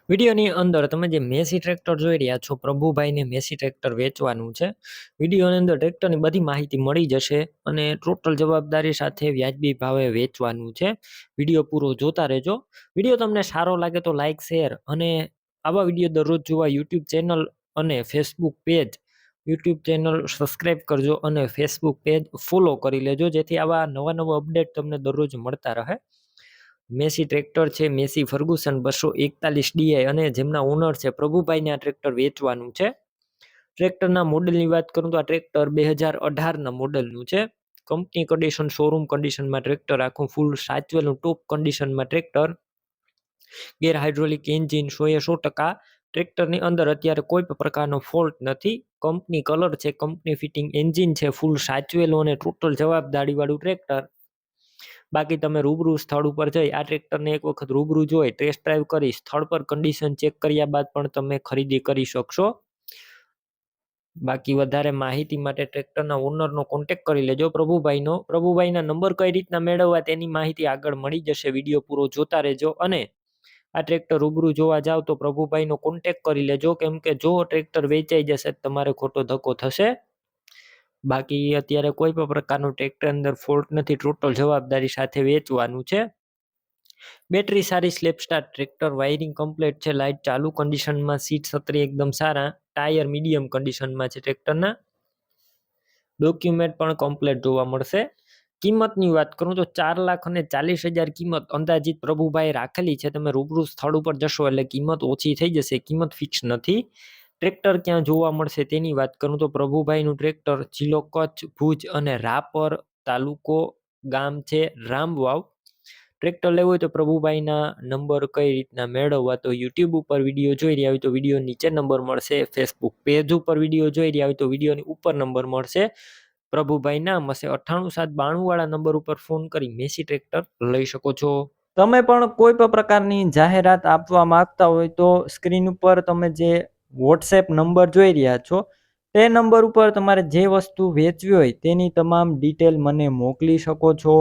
વિડીયોની અંદર તમે જે મેસી ટ્રેક્ટર જોઈ રહ્યા છો, પ્રભુભાઈને મેસી ટ્રેક્ટર વેચવાનું છે. વિડીયોની અંદર ટ્રેક્ટરની બધી માહિતી મળી જશે અને ટોટલ જવાબદારી સાથે વ્યાજબી ભાવે વેચવાનું છે. વિડીયો પૂરો જોતા રહેજો. વિડીયો તમને સારો લાગે તો લાઇક, શેર અને આવા વિડીયો દરરોજ જોવા યુટ્યુબ ચેનલ અને ફેસબુક પેજ સબસ્ક્રાઈબ કરજો અને ફેસબુક પેજ ફોલો કરી લેજો, જેથી આવા નવા અપડેટ તમને દરરોજ મળતા રહે. મેસી ટ્રેક્ટર છે, મેસી ફર્ગુસન 241 ડીઆઈ અને જેમના ઓનર છે પ્રભુભાઈને આ ટ્રેક્ટર વેચવાનું છે. ટ્રેક્ટરના મોડેલની વાત કરું તો આ ટ્રેક્ટર 2018ના મોડેલનું છે. કંપની કન્ડિશન, શોરૂમ કન્ડિશનમાં ટ્રેક્ટર, આખું ફૂલ સાચવેલું ટોપ કન્ડિશનમાં ટ્રેક્ટર. ગેર હાઇડ્રોલિક એન્જિન 100% ટ્રેક્ટરની અંદર અત્યારે કોઈ પણ પ્રકારનો ફોલ્ટ નથી. કંપની કલર છે, કંપની ફિટિંગ એન્જિન છે, ફૂલ સાચવેલું અને ટોટલ જવાબદારીવાળું ટ્રેક્ટર. બાકી તમે રૂબરૂ સ્થળ ઉપર જઈ આ ટ્રેક્ટરને એક વખત રૂબરૂ જોઈ ટેસ્ટ ડ્રાઈવ કરી સ્થળ પર કન્ડિશન ચેક કર્યા બાદ પણ તમે ખરીદી કરી શકશો. બાકી વધારે માહિતી માટે ટ્રેક્ટરના ઓનરનો કોન્ટેક્ટ કરી લેજો, પ્રભુભાઈનો. પ્રભુભાઈના નંબર કઈ રીતના મેળવવા તેની માહિતી આગળ મળી જશે. વિડીયો પૂરો જોતા રહેજો અને આ ટ્રેક્ટર રૂબરૂ જોવા જાવ તો પ્રભુભાઈનો કોન્ટેક્ટ કરી લેજો, કેમ કે જો ટ્રેક્ટર વેચાઈ જશે તમારે ખોટો ધક્કો થશે. બાકી અત્યારે કોઈ પણ પ્રકારનું ટ્રેક્ટર અંદર ફોલ્ટ નથી, ટોટલ જવાબદારી સાથે વેચવાનું છે. બેટરી સારી, slap star tractor, wiring complete છે, લાઇટ ચાલુ કન્ડિશનમાં, સીટ છત્રી એકદમ સારા, ટાયર મીડિયમ કન્ડિશનમાં છે ટ્રેક્ટરના. ડોક્યુમેન્ટ પણ કમ્પ્લીટ જોવા મળશે. કિંમતની વાત કરું તો 4,40,000 કિંમત અંદાજિત પ્રભુભાઈ રાખેલી છે. તમે રૂબરૂ સ્થળ ઉપર જશો એટલે કિંમત ઓછી થઈ જશે, કિંમત ફિક્સ નથી. ટ્રેક્ટર ક્યાં જોવા મળશે તેની વાત કરું તો પ્રભુભાઈનું ટ્રેક્ટર જિલ્લો કચ્છ, ભુજ અને રાપર તાલુકો, ગામ છે રામવાવ. ટ્રેક્ટર લેવું હોય તો પ્રભુભાઈના નંબર કઈ રીતના મેળવવા, તો યુટ્યુબ ઉપર વિડીયો જોઈ રહ્યા હોય તો વિડીયો નીચે નંબર મળશે, ફેસબુક પેજ ઉપર વિડીયો જોઈ રહ્યા હોય તો વિડીયોની ઉપર નંબર મળશે. પ્રભુભાઈ નામ હશે. 98,792 વાળા નંબર ઉપર ફોન કરી મેસી ટ્રેક્ટર લઈ શકો છો. તમે પણ કોઈ પણ પ્રકારની જાહેરાત આપવા માંગતા હોય તો સ્ક્રીન ઉપર તમે જે વોટ્સએપ નંબર જોઈ રહ્યા છો તે નંબર ઉપર તમારે જે વસ્તુ વેચવી હોય તેની તમામ ડિટેલ મને મોકલી શકો છો.